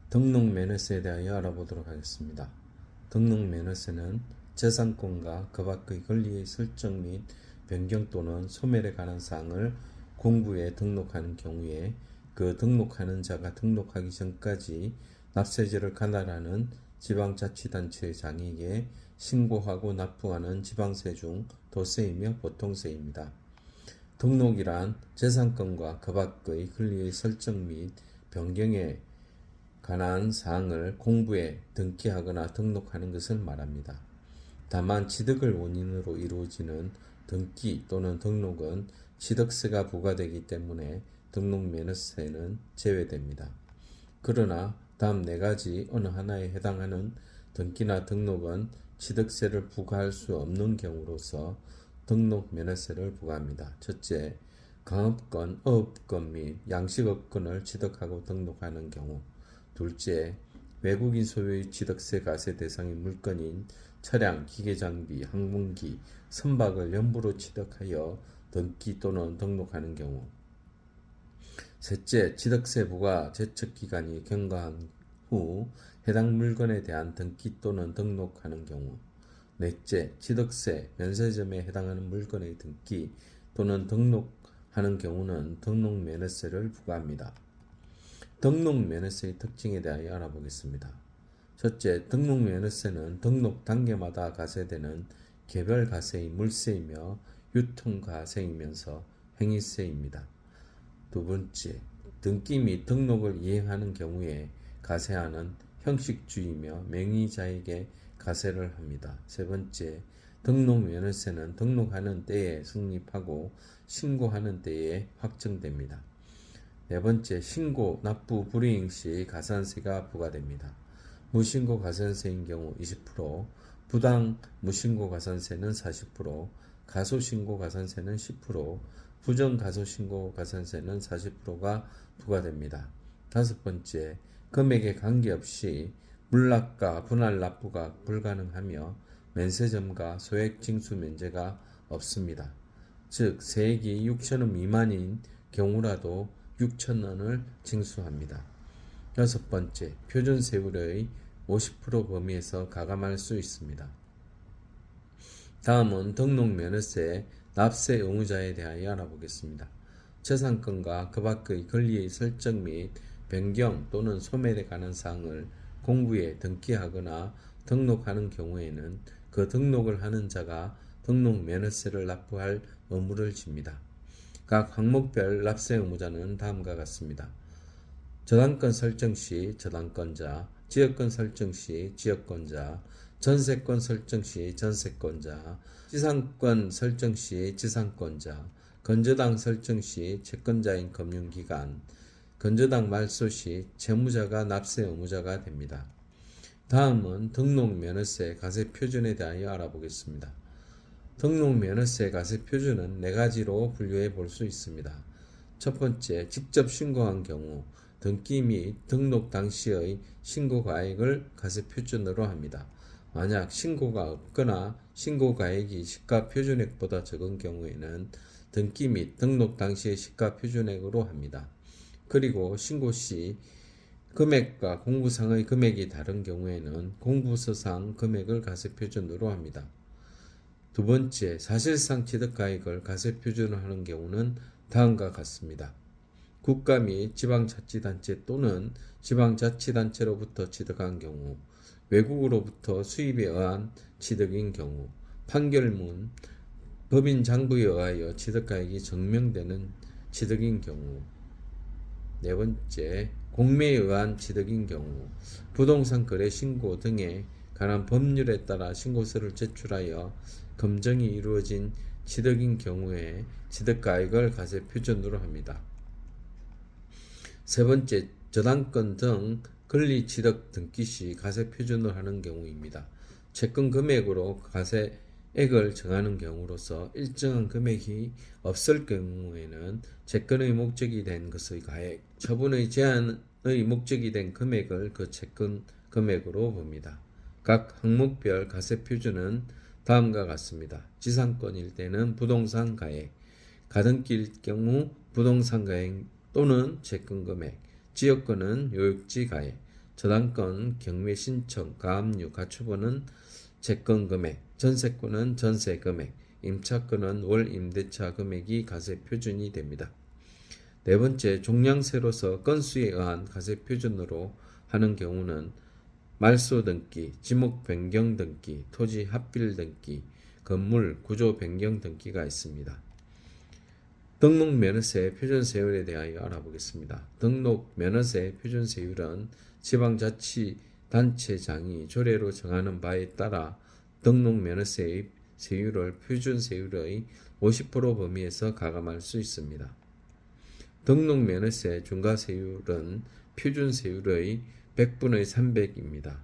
등록면허세에 대하여 알아보도록 하겠습니다. 등록면허세는 재산권과 그 밖의 권리의 설정 및 변경 또는 소멸에 관한 사항을 공부에 등록하는 경우에 그 등록하는 자가 등록하기 전까지 납세제를 관할하는 지방자치단체의 장에게 신고하고 납부하는 지방세 중 도세이며 보통세입니다. 등록이란 재산권과 그 밖의 권리의 설정 및 변경에 관한 사항을 공부에 등기하거나 등록하는 것을 말합니다. 다만 취득을 원인으로 이루어지는 등기 또는 등록은 취득세가 부과되기 때문에 등록면허세는 제외됩니다. 그러나 다음 4가지 어느 하나에 해당하는 등기나 등록은 취득세를 부과할 수 없는 경우로서 등록면허세를 부과합니다. 첫째, 강업권, 어업권 및 양식업권을 취득하고 등록하는 경우. 둘째, 외국인 소유의 취득세 과세 대상의 물건인 차량, 기계장비, 항공기, 선박을 연부로 취득하여 등기 또는 등록하는 경우. 셋째, 취득세 부과 제척기간이 경과한 후 해당 물건에 대한 등기 또는 등록하는 경우. 넷째, 취득세, 면세점에 해당하는 물건의 등기 또는 등록하는 경우는 등록면허세를 부과합니다. 등록면허세의 특징에 대하여 알아보겠습니다. 첫째, 등록면허세는 등록 단계마다 가세되는 개별 가세의 물세이며 유통가세이면서 행위세입니다. 두 번째, 등기 및 등록을 이행하는 경우에 가세하는 형식주이며 명의자에게 가세를 합니다. 세 번째, 등록면허세는 등록하는 때에 성립하고 신고하는 때에 확정됩니다. 네 번째, 신고, 납부, 불이행 시 가산세가 부과됩니다. 무신고 가산세인 경우 20%, 부당 무신고 가산세는 40%, 가소신고 가산세는 10%, 부정 가소신고 가산세는 40%가 부과됩니다. 다섯 번째, 금액에 관계없이 물납과 분할 납부가 불가능하며 면세점과 소액 징수 면제가 없습니다. 즉, 세액이 6,000원 미만인 경우라도 6,000원을 징수합니다. 여섯 번째, 표준세율의 50% 범위에서 가감할 수 있습니다. 다음은 등록면허세 납세 의무자에 대하여 알아보겠습니다. 재산권과 그 밖의 권리의 설정 및 변경 또는 소멸에 관한 사항을 공부에 등기하거나 등록하는 경우에는 그 등록을 하는 자가 등록면허세를 납부할 의무를 집니다. 각 항목별 납세 의무자는 다음과 같습니다. 저당권 설정 시 저당권자, 지역권 설정 시 지역권자, 전세권 설정 시 전세권자, 지상권 설정 시 지상권자, 건저당 설정 시 채권자인 금융기관, 건저당 말소 시 채무자가 납세 의무자가 됩니다. 다음은 등록면허세 가세표준에 대하여 알아보겠습니다. 등록면허세 가세표준은 4가지로 분류해 볼 수 있습니다. 첫 번째, 직접 신고한 경우 등기 및 등록 당시의 신고가액을 가세표준으로 합니다. 만약 신고가 없거나 신고가액이 시가표준액보다 적은 경우에는 등기 및 등록 당시의 시가표준액으로 합니다. 그리고 신고 시 금액과 공부상의 금액이 다른 경우에는 공부서상 금액을 가세표준으로 합니다. 두 번째, 사실상 취득가액을 가세표준으로 하는 경우는 다음과 같습니다. 국가 및 지방자치단체 또는 지방자치단체로부터 취득한 경우, 외국으로부터 수입에 의한 취득인 경우, 판결문, 법인 장부에 의하여 취득가액이 증명되는 취득인 경우. 네 번째, 공매에 의한 취득인 경우, 부동산 거래 신고 등에 관한 법률에 따라 신고서를 제출하여 검증이 이루어진 취득인 경우에 취득가액을 가세표준으로 합니다. 세 번째, 저당권 등 권리취득 등기 시 가세표준으로 하는 경우입니다. 채권 금액으로 가세액을 정하는 경우로서 일정한 금액이 없을 경우에는 채권의 목적이 된 것의 가액, 처분의 제한의 목적이 된 금액을 그 채권 금액으로 봅니다. 각 항목별 가세표준은 다음과 같습니다. 지상권일 때는 부동산 가액, 가등기일 경우 부동산 가액 또는 채권 금액, 지역권은 요역지 가액, 저당권, 경매 신청, 가압류, 가처분은 채권 금액, 전세권은 전세 금액, 임차권은 월 임대차 금액이 가세 표준이 됩니다. 네 번째, 종량세로서 건수에 의한 가세 표준으로 하는 경우는 말소 등기, 지목 변경 등기, 토지 합빌 등기, 건물 구조 변경 등기가 있습니다. 등록 면허세 표준세율에 대하여 알아보겠습니다. 등록 면허세 표준세율은 지방자치단체장이 조례로 정하는 바에 따라 등록 면허세의 세율을 표준세율의 50% 범위에서 가감할 수 있습니다. 등록 면허세 중과세율은 표준세율의 100분의 300입니다.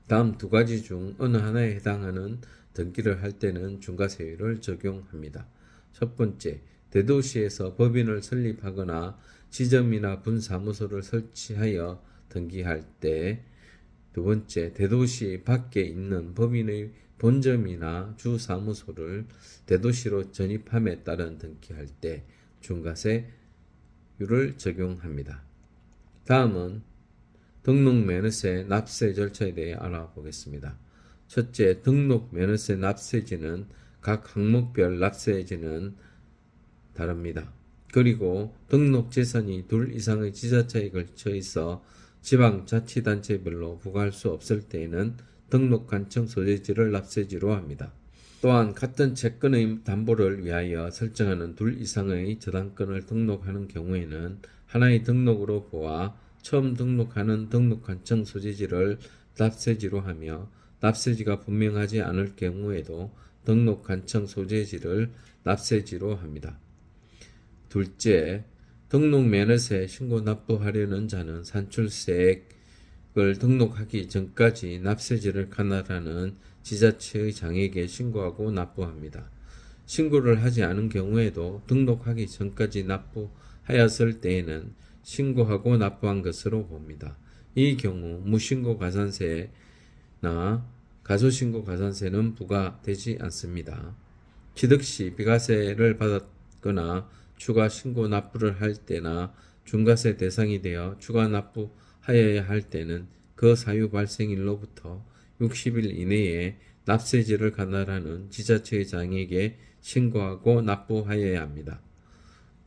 다음 두 가지 중 어느 하나에 해당하는 등기를 할 때는 중과세율을 적용합니다. 첫 번째, 대도시에서 법인을 설립하거나 지점이나 분사무소를 설치하여 등기할 때. 두 번째, 대도시 밖에 있는 법인의 본점이나 주사무소를 대도시로 전입함에 따른 등기할 때 중과세율을 적용합니다. 다음은 등록 면허세 납세 절차에 대해 알아보겠습니다. 첫째, 등록 면허세 납세지는 각 항목별 납세지는 다릅니다. 그리고 등록 재산이 둘 이상의 지자체에 걸쳐 있어 지방자치단체별로 부과할 수 없을 때에는 등록 관청 소재지를 납세지로 합니다. 또한 같은 채권의 담보를 위하여 설정하는 둘 이상의 저당권을 등록하는 경우에는 하나의 등록으로 보아 처음 등록하는 등록 관청 소재지를 납세지로 하며 납세지가 분명하지 않을 경우에도 등록 관청 소재지를 납세지로 합니다. 둘째, 등록 면허세 신고 납부하려는 자는 산출세액을 등록하기 전까지 납세지를 관할하는 지자체의 장에게 신고하고 납부합니다. 신고를 하지 않은 경우에도 등록하기 전까지 납부하였을 때에는 신고하고 납부한 것으로 봅니다. 이 경우 무신고 가산세나 가소신고 가산세는 부과되지 않습니다. 취득시 비과세를 받았거나 추가 신고 납부를 할 때나 중과세 대상이 되어 추가 납부하여야 할 때는 그 사유 발생일로부터 60일 이내에 납세지를 관할하는 지자체의 장에게 신고하고 납부하여야 합니다.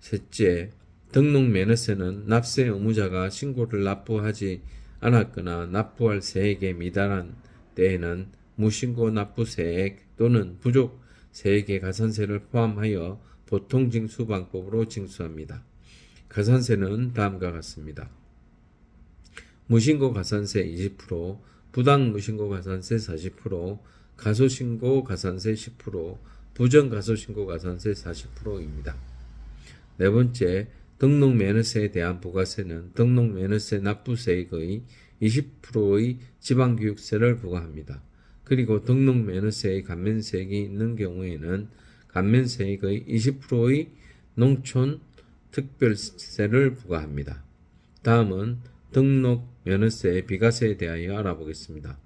셋째, 등록 면허세는 납세 의무자가 신고를 납부하지 않았거나 납부할 세액에 미달한 때에는 무신고 납부세액 또는 부족 세액의 가산세를 포함하여 보통징수방법으로 징수합니다. 가산세는 다음과 같습니다. 무신고 가산세 20%, 부당무신고 가산세 40%, 가소신고 가산세 10%, 부정가소신고 가산세 40%입니다. 네 번째, 등록 면허세에 대한 부가세는 등록 면허세 납부세액의 20%의 지방교육세를 부과합니다. 그리고 등록 면허세의 감면세액이 있는 경우에는 감면세액의 20%의 농촌 특별세를 부과합니다. 다음은 등록 면허세 비과세에 대하여 알아보겠습니다.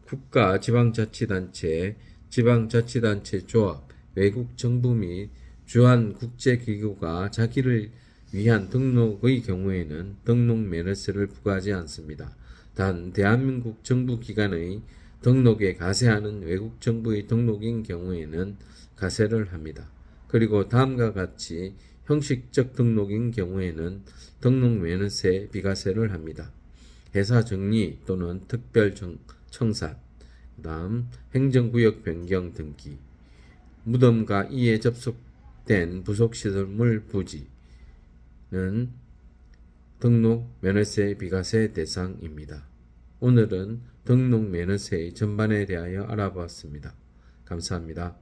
국가, 지방자치단체, 지방자치단체 조합, 외국 정부 및 주한 국제기구가 자기를 위한 등록의 경우에는 등록 면허세를 부과하지 않습니다. 단 대한민국 정부기관의 등록에 가세하는 외국 정부의 등록인 경우에는 가세를 합니다. 그리고 다음과 같이 형식적 등록인 경우에는 등록 면허세 비과세를 합니다. 회사 정리 또는 특별 청산, 그다음 행정구역 변경 등기, 무덤과 이에 접속된 부속시설물 부지는 등록 면허세 비과세 대상입니다. 오늘은 등록 면허세의 전반에 대하여 알아보았습니다. 감사합니다.